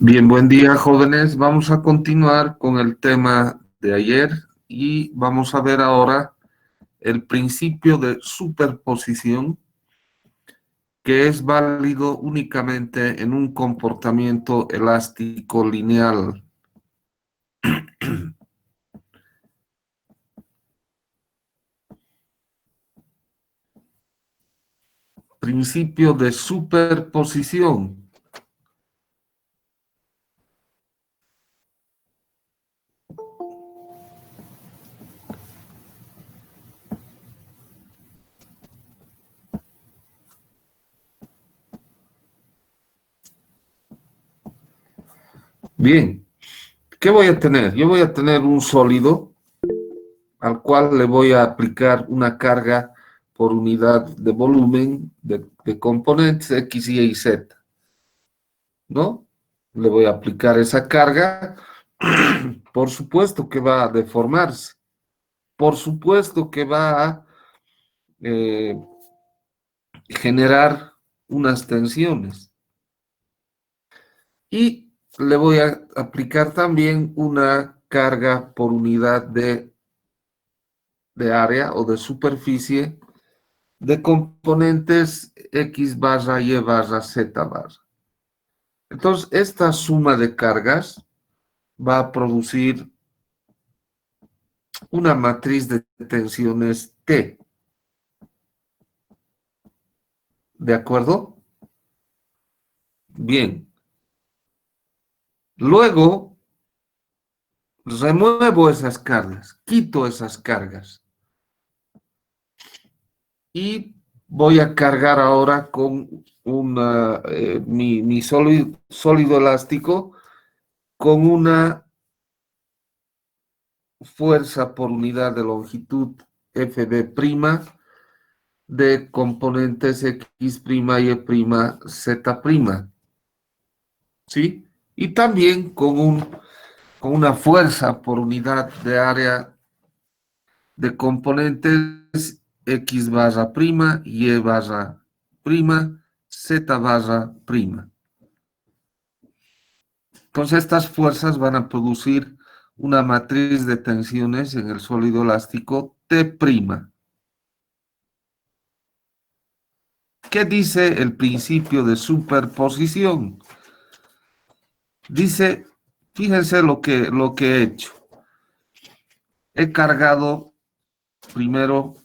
Bien, buen día, jóvenes. Vamos a continuar con el tema de ayer y vamos a ver ahora el principio de superposición, que es válido únicamente en un comportamiento elástico lineal. Principio de superposición. Bien, ¿qué voy a tener? Yo voy a tener un sólido al cual le voy a aplicar una carga por unidad de volumen de componentes X, Y y Z, ¿no? Le voy a aplicar esa carga. Por supuesto que va a deformarse. Por supuesto que va a eh, generar unas tensiones. Y le voy a aplicar también una carga por unidad de área o de superficie de componentes X barra, Y barra, Z barra. Entonces, esta suma de cargas va a producir una matriz de tensiones T. ¿De acuerdo? Bien. Luego, remuevo esas cargas, quito esas cargas. Y voy a cargar ahora con mi sólido elástico con una fuerza por unidad de longitud Fb' de componentes X', Y', Z'. ¿Sí? Y también con una fuerza por unidad de área de componentes X barra prima, Y barra prima, Z barra prima. Entonces estas fuerzas van a producir una matriz de tensiones en el sólido elástico T'. ¿Qué dice el principio de superposición? Dice, fíjense lo que he hecho. He cargado primero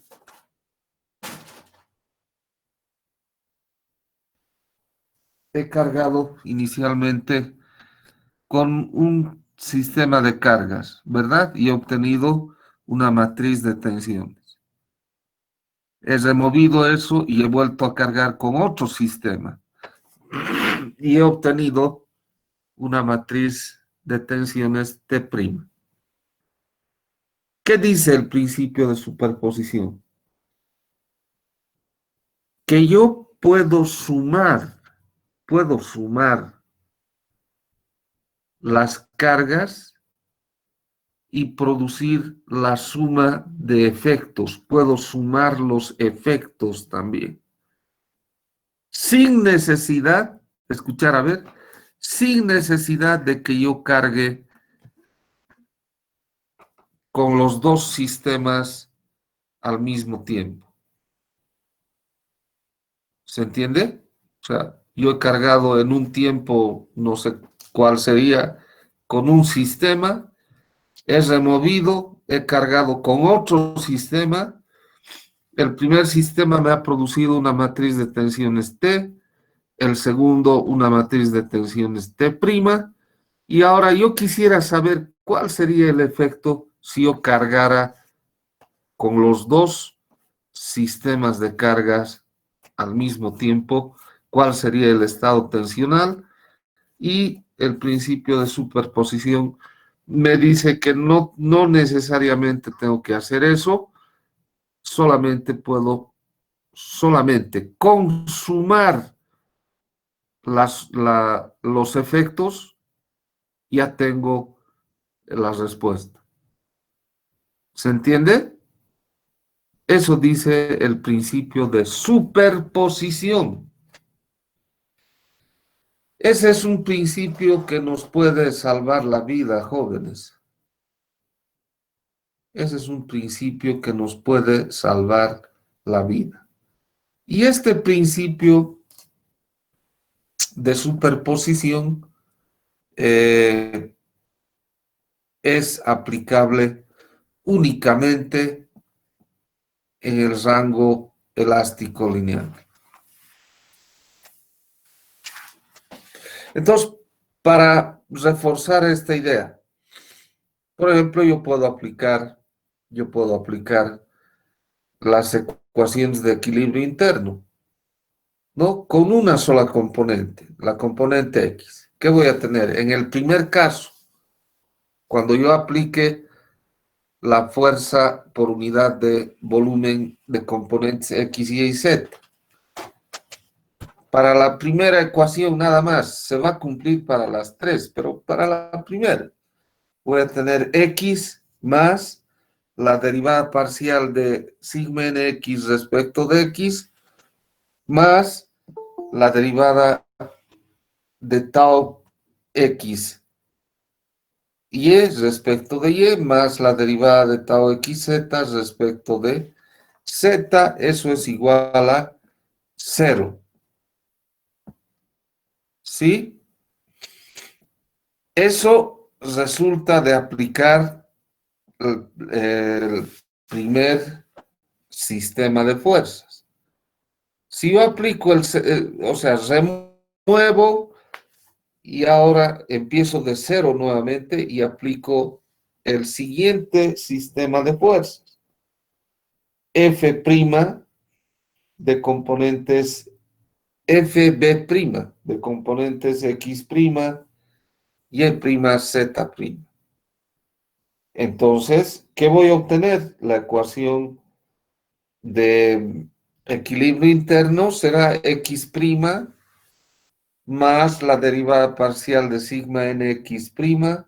inicialmente con un sistema de cargas, ¿verdad? Y he obtenido una matriz de tensiones. He removido eso y he vuelto a cargar con otro sistema. Y he obtenido una matriz de tensiones T'. ¿Qué dice el principio de superposición? Que yo puedo sumar las cargas y producir la suma de efectos. Puedo sumar los efectos también. Sin necesidad, escuchar a ver, sin necesidad de que yo cargue con los dos sistemas al mismo tiempo. ¿Se entiende? O sea, yo he cargado en un tiempo, no sé cuál sería, con un sistema, he removido, he cargado con otro sistema. El primer sistema me ha producido una matriz de tensiones T, el segundo una matriz de tensiones T', y ahora yo quisiera saber cuál sería el efecto si yo cargara con los dos sistemas de cargas al mismo tiempo, cuál sería el estado tensional, y el principio de superposición me dice que no necesariamente tengo que hacer eso, solamente consumar los efectos, ya tengo la respuesta. ¿Se entiende? Eso dice el principio de superposición. Ese es un principio que nos puede salvar la vida, jóvenes. Ese es un principio que nos puede salvar la vida. Y este principio de superposición es aplicable únicamente en el rango elástico lineal. Entonces, para reforzar esta idea, por ejemplo, yo puedo aplicar las ecuaciones de equilibrio interno, ¿no? Con una sola componente, la componente X. ¿Qué voy a tener? En el primer caso, cuando yo aplique la fuerza por unidad de volumen de componentes X, Y y Z, para la primera ecuación nada más, se va a cumplir para las tres, pero para la primera voy a tener X más la derivada parcial de sigma nx respecto de X más la derivada de tau X y respecto de Y más la derivada de tau XZ respecto de Z, eso es igual a 0. ¿Sí? Eso resulta de aplicar el primer sistema de fuerzas. Si yo aplico o sea, remuevo y ahora empiezo de cero nuevamente y aplico el siguiente sistema de fuerzas. F' de componentes FB' de componentes X', Y', Z'. Entonces, ¿qué voy a obtener? La ecuación de equilibrio interno será X' más la derivada parcial de sigma nx'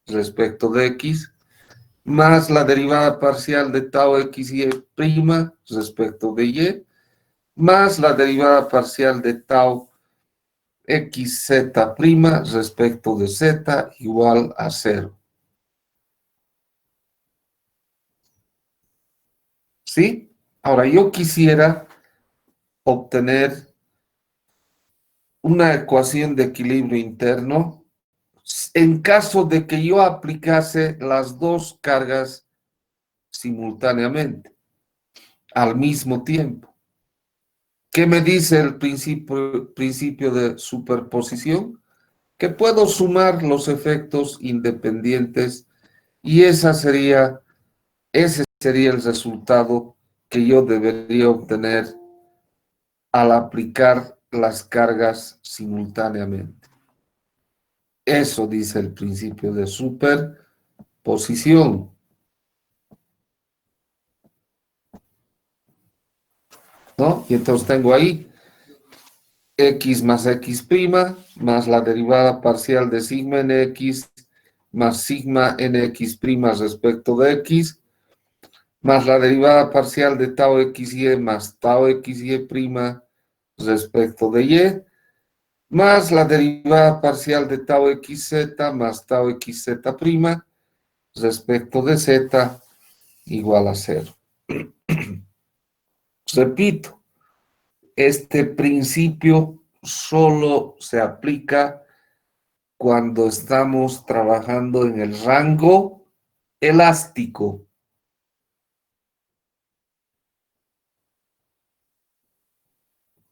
respecto de X, más la derivada parcial de tau xy' respecto de Y, más la derivada parcial de tau xz' respecto de Z igual a 0. ¿Sí? Ahora, yo quisiera obtener una ecuación de equilibrio interno en caso de que yo aplicase las dos cargas simultáneamente, al mismo tiempo. ¿Qué me dice el principio de superposición? Que puedo sumar los efectos independientes y ese sería el resultado que yo debería obtener al aplicar las cargas simultáneamente. Eso dice el principio de superposición, ¿no? Y entonces tengo ahí X más X' más la derivada parcial de sigma nx más sigma nx' respecto de X, más la derivada parcial de tau xy más tau xy' respecto de Y, más la derivada parcial de tau xz más tau xz' respecto de Z igual a 0. Repito, este principio solo se aplica cuando estamos trabajando en el rango elástico.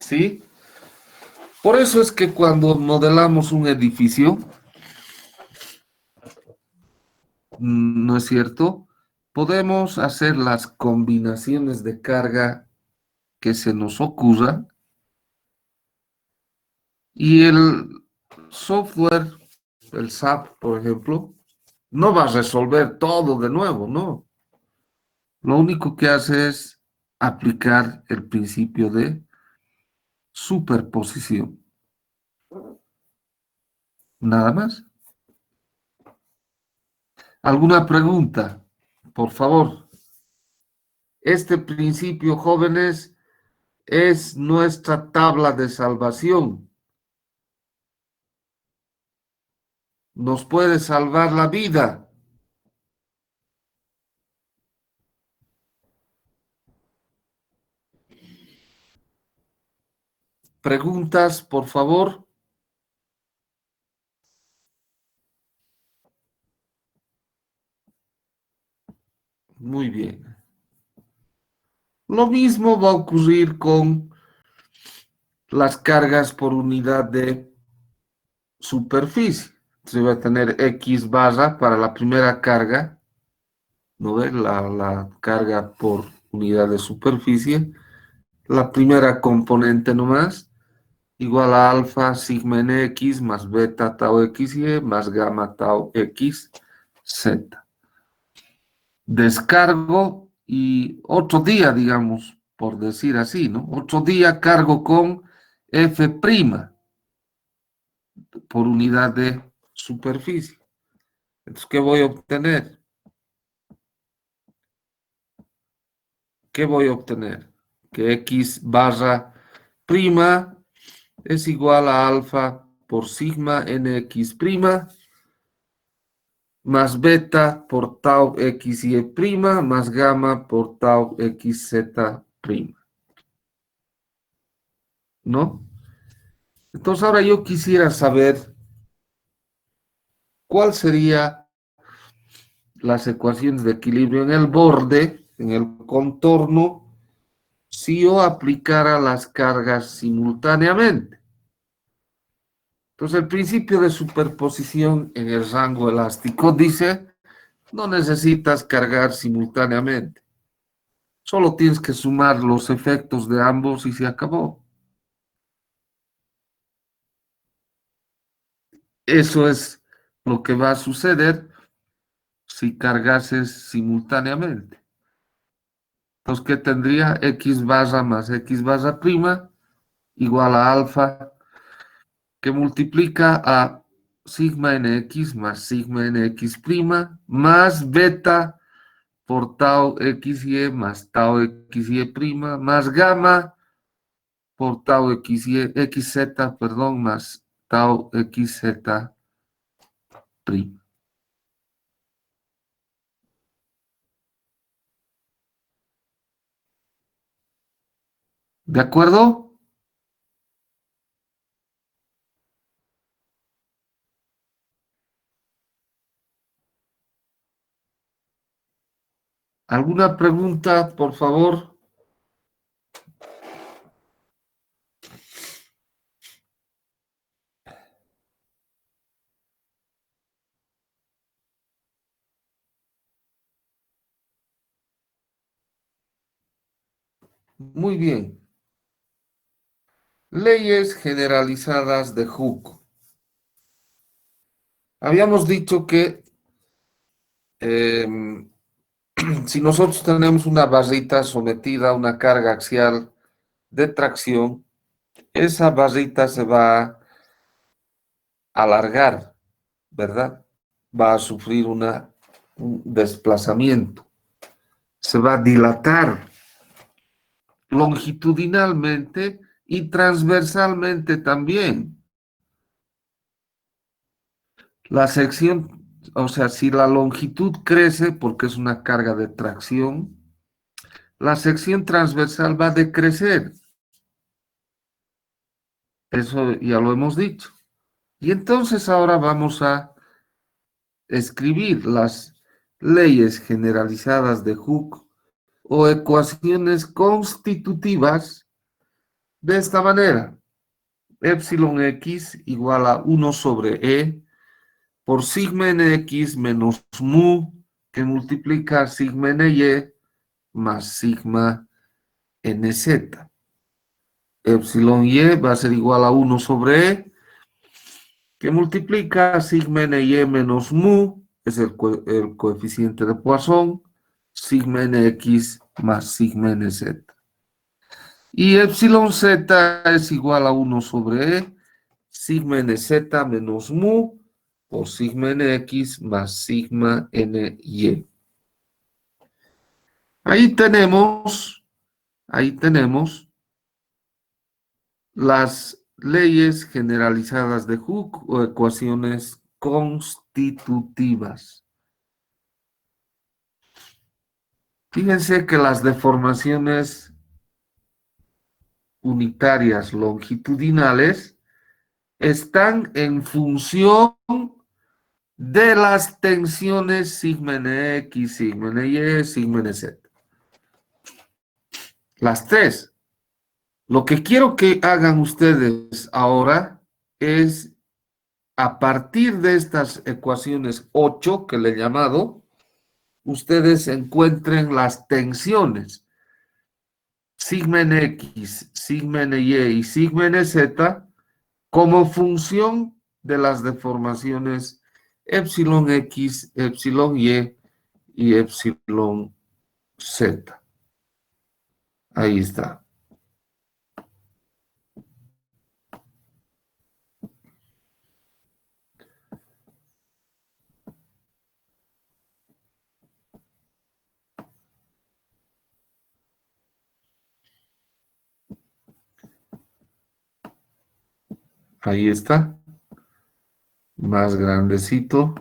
¿Sí? Por eso es que cuando modelamos un edificio, ¿no es cierto? Podemos hacer las combinaciones de carga que se nos ocurran y el software, el SAP, por ejemplo, no va a resolver todo de nuevo, ¿no? Lo único que hace es aplicar el principio de superposición. Nada más. ¿Alguna pregunta? Por favor. Este principio, jóvenes, es nuestra tabla de salvación. Nos puede salvar la vida. ¿Preguntas, por favor? Muy bien. Lo mismo va a ocurrir con las cargas por unidad de superficie. Se va a tener X barra para la primera carga, ¿no ve? La carga por unidad de superficie. La primera componente nomás, igual a alfa sigma n x más beta tau x y más gamma tau x z. Descargo y otro día, digamos, por decir así, ¿no? Otro día cargo con F' por unidad de superficie. Entonces, ¿qué voy a obtener? ¿Qué voy a obtener? Que X barra prima es igual a alfa por sigma nx prima más beta por tau x y prima más gamma por tau x z prima. ¿No? Entonces ahora yo quisiera saber cuál sería las ecuaciones de equilibrio en el borde, en el contorno, si yo aplicara las cargas simultáneamente. Entonces el principio de superposición en el rango elástico dice, no necesitas cargar simultáneamente, solo tienes que sumar los efectos de ambos y se acabó. Eso es lo que va a suceder si cargases simultáneamente. Entonces, ¿qué tendría? X barra más X barra prima igual a alfa que multiplica a sigma nx más sigma nx prima más beta por tau xy más tau xy prima más gamma por tau xz, perdón, más tau xz prima. ¿De acuerdo? ¿Alguna pregunta, por favor? Muy bien. Leyes generalizadas de Hooke. Habíamos dicho que si nosotros tenemos una barrita sometida a una carga axial de tracción, esa barrita se va a alargar, ¿verdad? Va a sufrir un desplazamiento, se va a dilatar longitudinalmente y transversalmente también. La sección, o sea, si la longitud crece porque es una carga de tracción, la sección transversal va a decrecer. Eso ya lo hemos dicho. Y entonces ahora vamos a escribir las leyes generalizadas de Hooke o ecuaciones constitutivas de esta manera. Epsilon x igual a 1 sobre e por sigma nx menos mu que multiplica sigma ny más sigma nz. Epsilon y va a ser igual a 1 sobre e que multiplica sigma ny menos mu, es el coeficiente de Poisson, sigma nx más sigma nz. Y epsilon z es igual a 1 sobre e, sigma nz menos mu por sigma nx más sigma ny. Ahí tenemos las leyes generalizadas de Hooke o ecuaciones constitutivas. Fíjense que las deformaciones unitarias longitudinales están en función de las tensiones sigma nx, sigma ny, sigma nz. Las tres. Lo que quiero que hagan ustedes ahora es, a partir de estas ecuaciones 8 que le he llamado, ustedes encuentren las tensiones sigma nx, sigma ny y sigma nz como función de las deformaciones epsilon x, epsilon y epsilon z. Ahí está. Ahí está. Más grandecito.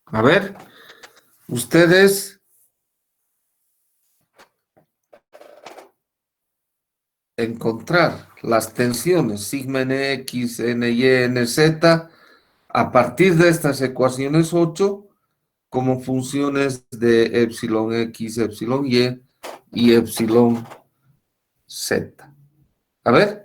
A ver, ustedes encontrar las tensiones sigma nx, ny, nz a partir de estas ecuaciones 8 como funciones de epsilon x, epsilon y epsilon z. A ver.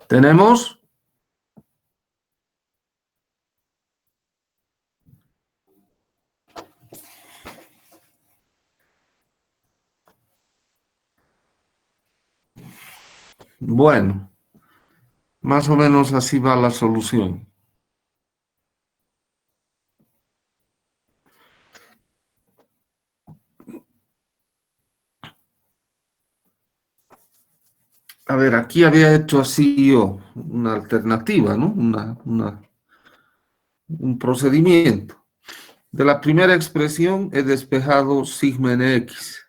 Tenemos, bueno, más o menos así va la solución. A ver, aquí había hecho así yo una alternativa, ¿no? Un procedimiento. De la primera expresión he despejado sigma en X.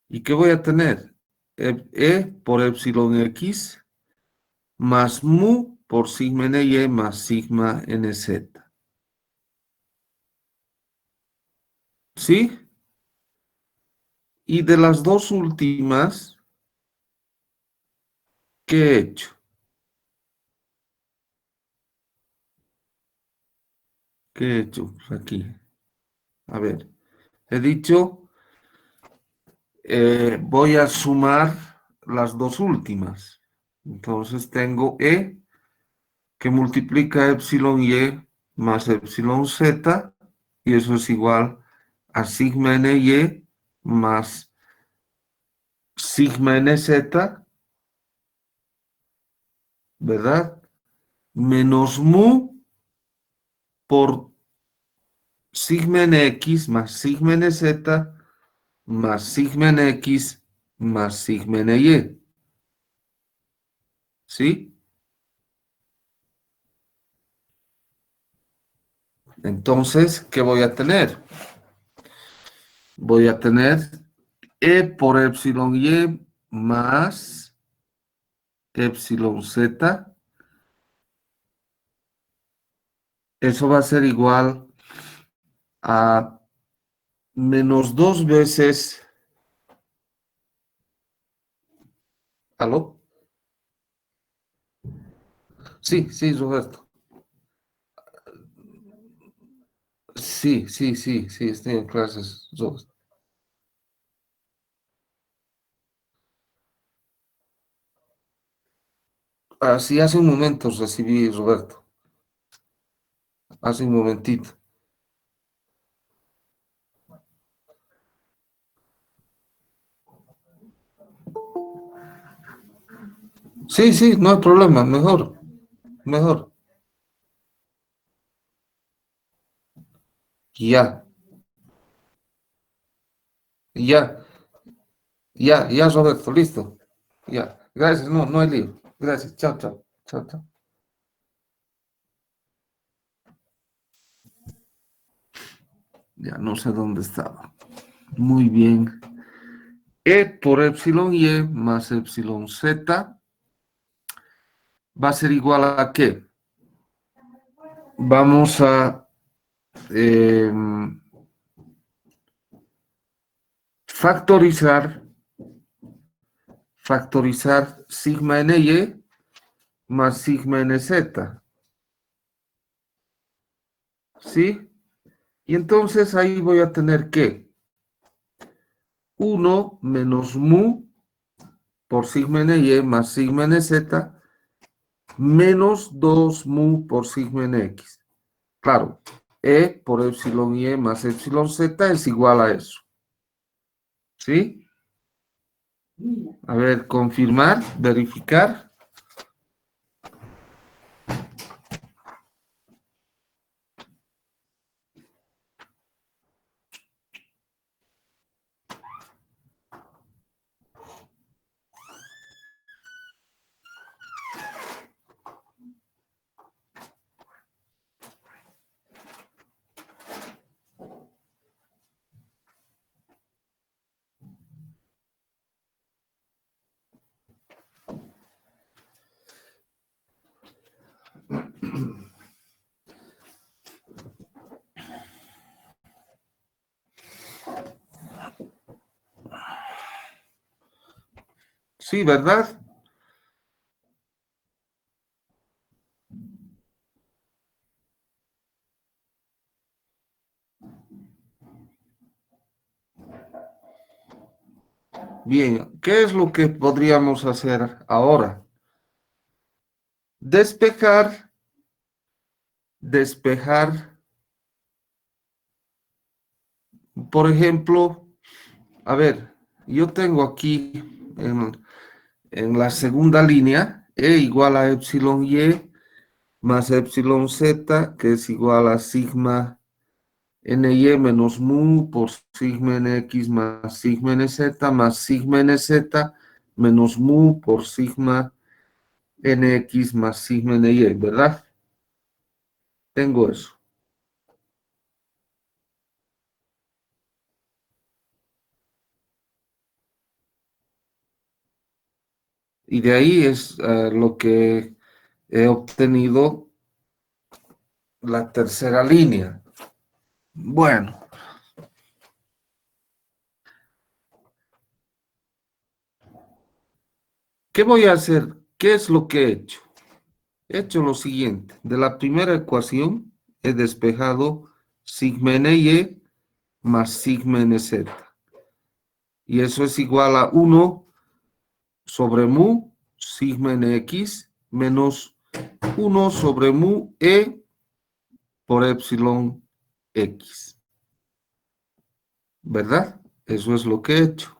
¿Y qué voy a tener? E por epsilon X más mu por sigma en Y más sigma en Z. ¿Sí? Y de las dos últimas, ¿qué he hecho? ¿Qué he hecho aquí? A ver, he dicho, voy a sumar las dos últimas. Entonces tengo E que multiplica epsilon Y más epsilon Z, y eso es igual a sigma NY más sigma NZ, ¿verdad? Menos mu por sigma NX más sigma NZ más sigma NX más sigma NY. ¿Sí? Entonces, ¿qué voy a tener? Voy a tener E por epsilon Y más epsilon Z. Eso va a ser igual a menos dos veces. ¿Aló? Sí, sí, Roberto. Sí, sí, sí, sí, estoy en clases, Roberto. Así hace un momento recibí, Roberto. Hace un momentito. Sí, sí, no hay problema. Mejor, mejor. Ya, ya, ya, Roberto, listo. Ya, gracias, no, no hay lío. Gracias, chao, chao, chao, chao. Ya no sé dónde estaba. Muy bien. E por epsilon Y más epsilon Z va a ser igual a ¿qué? Vamos a eh, factorizar, factorizar sigma NY más sigma NZ. ¿Sí? Y entonces ahí voy a tener que uno menos mu por sigma NY más sigma NZ menos 2 mu por sigma NX. Claro, E por epsilon Y más epsilon Z es igual a eso. ¿Sí? A ver, confirmar, verificar. Sí, ¿verdad? Bien, ¿qué es lo que podríamos hacer ahora? Despejar, por ejemplo, a ver, yo tengo aquí en la segunda línea, E igual a epsilon Y más epsilon Z, que es igual a sigma NY menos mu por sigma NX más sigma NZ más sigma NZ menos mu por sigma NX más sigma NY, ¿verdad? Tengo eso. Y de ahí es lo que he obtenido la tercera línea. Bueno, ¿qué voy a hacer? ¿Qué es lo que he hecho? He hecho lo siguiente. De la primera ecuación he despejado sigma NY más sigma NZ. Y eso es igual a 1 sobre mu sigma NX menos 1 sobre mu E por epsilon X. ¿Verdad? Eso es lo que he hecho.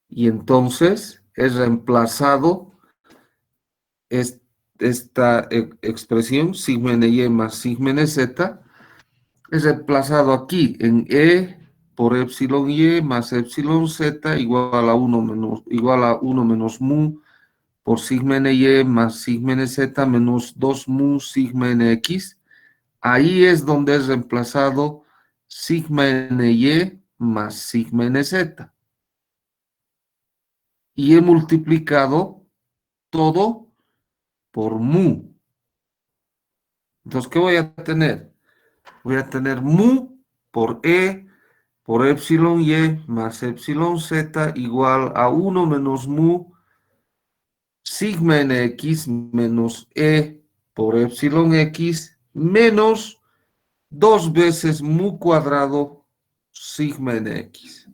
Y entonces he reemplazado esta expresión, sigma NY más sigma NZ, es reemplazado aquí en E por epsilon Y más epsilon Z igual a 1 menos mu por sigma NY más sigma NZ menos 2 mu sigma NX. Ahí es donde es reemplazado sigma NY más sigma NZ. Y he multiplicado todo por mu. Entonces, ¿qué voy a tener? Voy a tener mu por E por epsilon Y más epsilon Z igual a 1 menos mu sigma NX menos E por epsilon X menos 2 veces mu cuadrado sigma NX.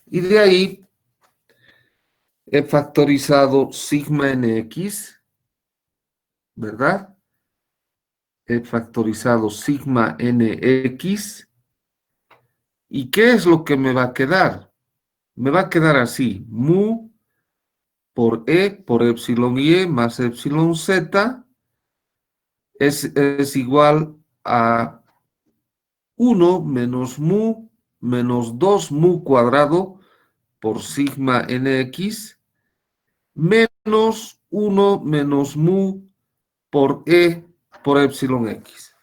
Y de ahí he factorizado sigma NX, ¿verdad? He factorizado sigma NX. ¿Y qué es lo que me va a quedar? Me va a quedar así, mu por E por epsilon Y más epsilon Z es igual a 1 menos mu menos 2 mu cuadrado por sigma NX menos 1 menos mu por E por epsilon X.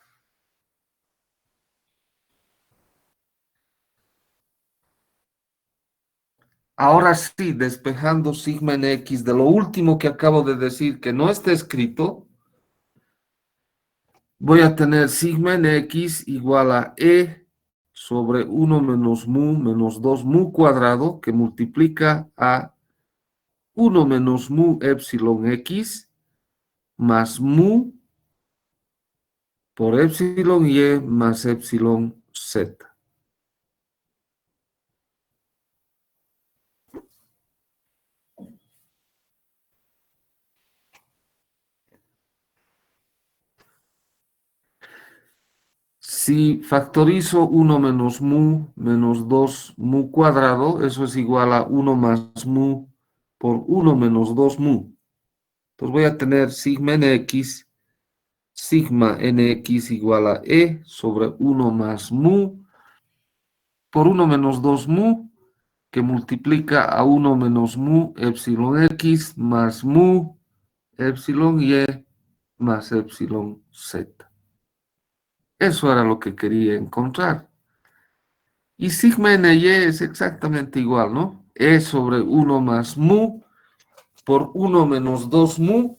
Ahora sí, despejando sigma NX de lo último que acabo de decir que no está escrito, voy a tener sigma NX igual a E sobre 1 menos mu menos 2 mu cuadrado que multiplica a 1 menos mu epsilon X más mu por epsilon Y más epsilon Z. Si factorizo 1 menos mu menos 2 mu cuadrado, eso es igual a 1 más mu por 1 menos 2 mu. Entonces voy a tener sigma nx igual a E sobre 1 más mu por 1 menos 2 mu, que multiplica a 1 menos mu epsilon x más mu epsilon y más epsilon z. Eso era lo que quería encontrar. Y sigma ny es exactamente igual, ¿no? E sobre 1 más mu por 1 menos 2 mu,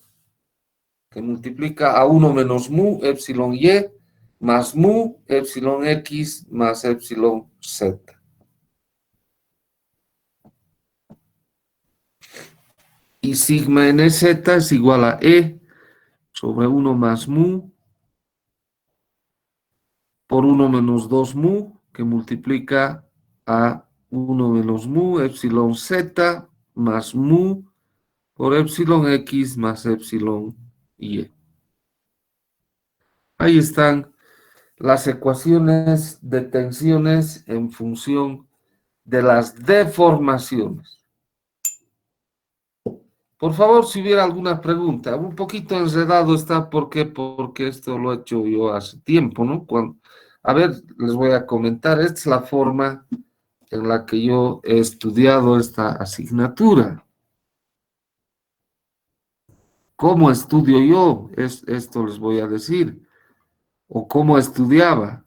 que multiplica a 1 menos mu epsilon y más mu epsilon x más epsilon z. Y sigma nz es igual a E sobre 1 más mu por 1 menos 2 mu, que multiplica a 1 menos mu epsilon z más mu por epsilon x más epsilon y. Ahí están las ecuaciones de tensiones en función de las deformaciones. Por favor, si hubiera alguna pregunta, un poquito enredado está, ¿por qué? Porque esto lo he hecho yo hace tiempo, ¿no? A ver, les voy a comentar, esta es la forma en la que yo he estudiado esta asignatura. ¿Cómo estudio yo? Esto les voy a decir. O cómo estudiaba.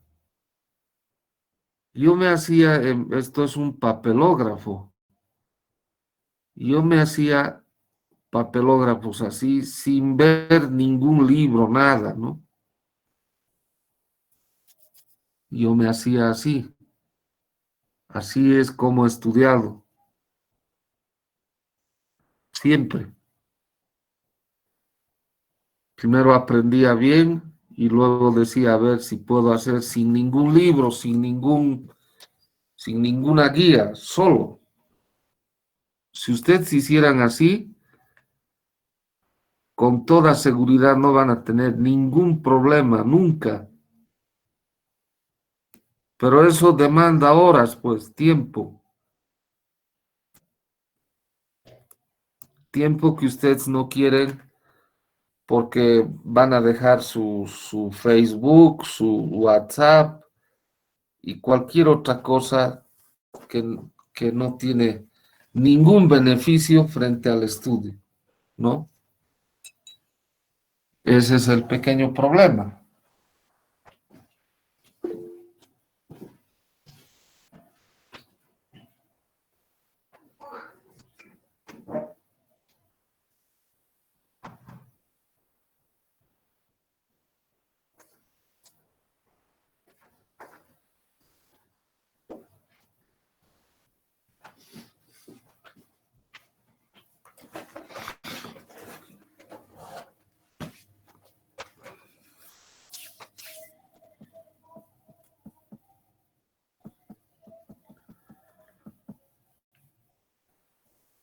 Yo me hacía, esto es un papelógrafo. Yo me hacía papelógrafos así, sin ver ningún libro, nada, ¿no? Yo me hacía así. Así es como he estudiado. Siempre. Primero aprendía bien y luego decía a ver si puedo hacer sin ningún libro, sin ninguna guía, solo. Si ustedes hicieran así, con toda seguridad no van a tener ningún problema, nunca. Pero eso demanda horas, pues, tiempo que ustedes no quieren porque van a dejar su Facebook, su WhatsApp y cualquier otra cosa que, que no tiene ningún beneficio frente al estudio, ¿no? Ese es el pequeño problema.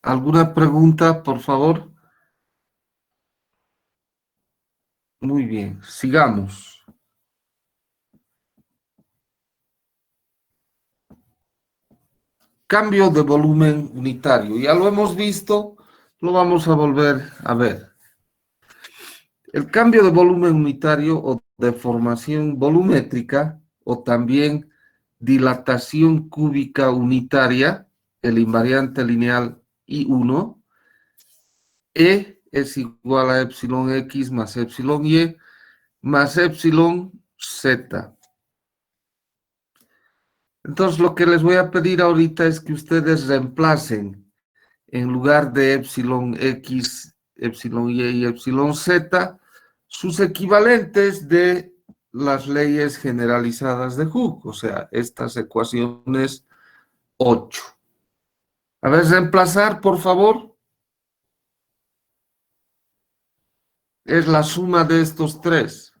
¿Alguna pregunta, por favor? Muy bien, sigamos. Cambio de volumen unitario. Ya lo hemos visto, lo vamos a volver a ver. El cambio de volumen unitario o deformación volumétrica o también dilatación cúbica unitaria, el invariante lineal I1, E es igual a epsilon X más epsilon Y más epsilon Z. Entonces, lo que les voy a pedir ahorita es que ustedes reemplacen en lugar de epsilon X, epsilon Y y epsilon Z, sus equivalentes de las leyes generalizadas de Hooke, o sea, estas ecuaciones 8. A ver, reemplazar, por favor, es la suma de estos tres.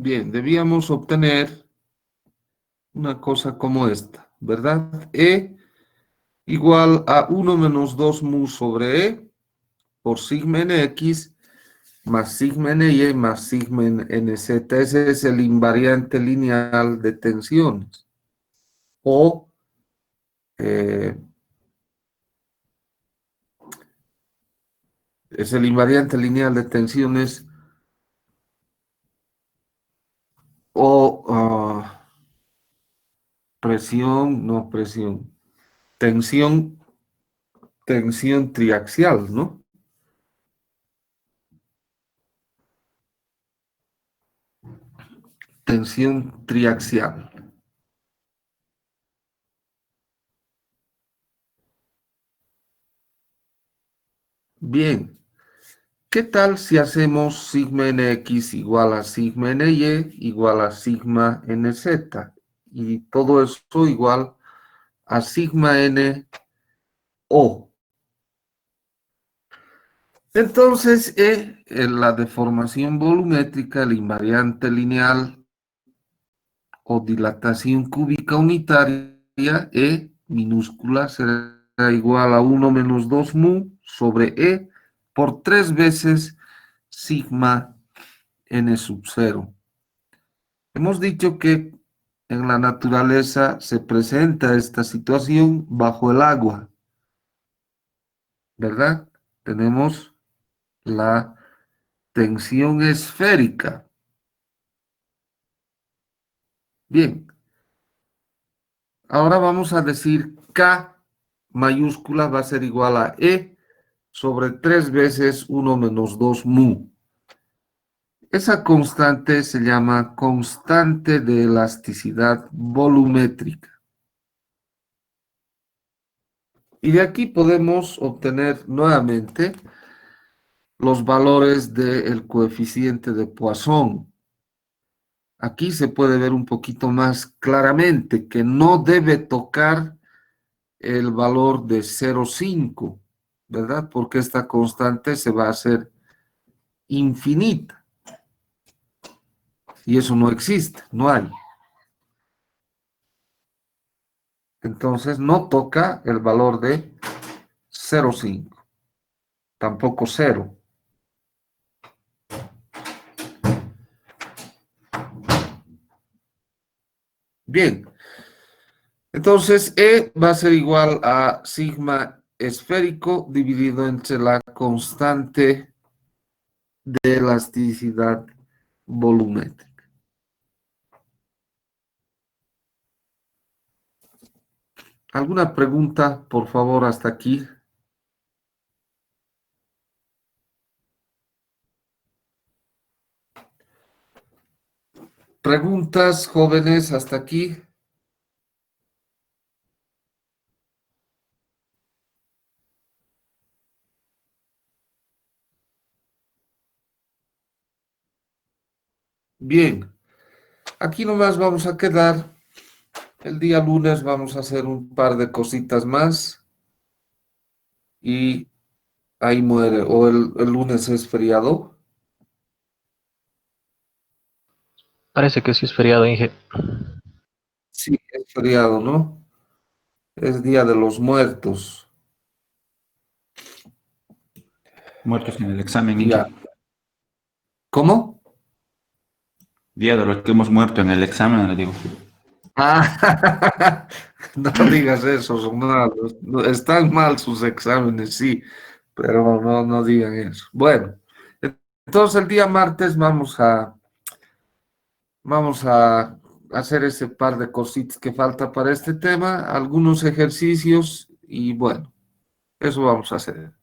Bien, debíamos obtener una cosa como esta, ¿verdad? E igual a 1 menos 2 mu sobre E por sigma nx más sigma ny más sigma nz. Ese es el invariante lineal de tensiones. O es el invariante lineal de tensiones o presión, no presión, tensión, tensión triaxial, ¿no? Tensión triaxial. Bien, ¿qué tal si hacemos sigma nx igual a sigma ny igual a sigma nz? Y todo eso igual a sigma n o. Entonces, en la deformación volumétrica, el invariante lineal o dilatación cúbica unitaria, E minúscula, será igual a 1 menos 2 mu sobre E por 3 veces sigma n sub 0. Hemos dicho que en la naturaleza se presenta esta situación bajo el agua, ¿verdad? Tenemos la tensión esférica. Bien, ahora vamos a decir K mayúscula va a ser igual a E sobre 3 veces 1 menos 2 mu. Esa constante se llama constante de elasticidad volumétrica. Y de aquí podemos obtener nuevamente los valores del coeficiente de Poisson. Aquí se puede ver un poquito más claramente que no debe tocar el valor de 0,5, ¿verdad? Porque esta constante se va a hacer infinita. Y eso no existe, no hay. Entonces no toca el valor de 0,5, tampoco 0. Bien, entonces E va a ser igual a sigma esférico dividido entre la constante de elasticidad volumétrica. ¿Alguna pregunta, por favor, hasta aquí? ¿Preguntas, jóvenes, hasta aquí? Bien, aquí nomás vamos a quedar. El día lunes vamos a hacer un par de cositas más y ahí muere. ¿O el lunes es feriado? Parece que sí es feriado, Inge. Sí, es feriado, ¿no? Es Día de los Muertos. Muertos en el examen, Ya. Inge. ¿Cómo? Día de los que hemos muerto en el examen, le digo. Ah, no digas eso, son malos. Están mal sus exámenes, sí, pero no digan eso. Bueno, entonces el día martes vamos a hacer ese par de cositas que falta para este tema, algunos ejercicios y bueno, eso vamos a hacer.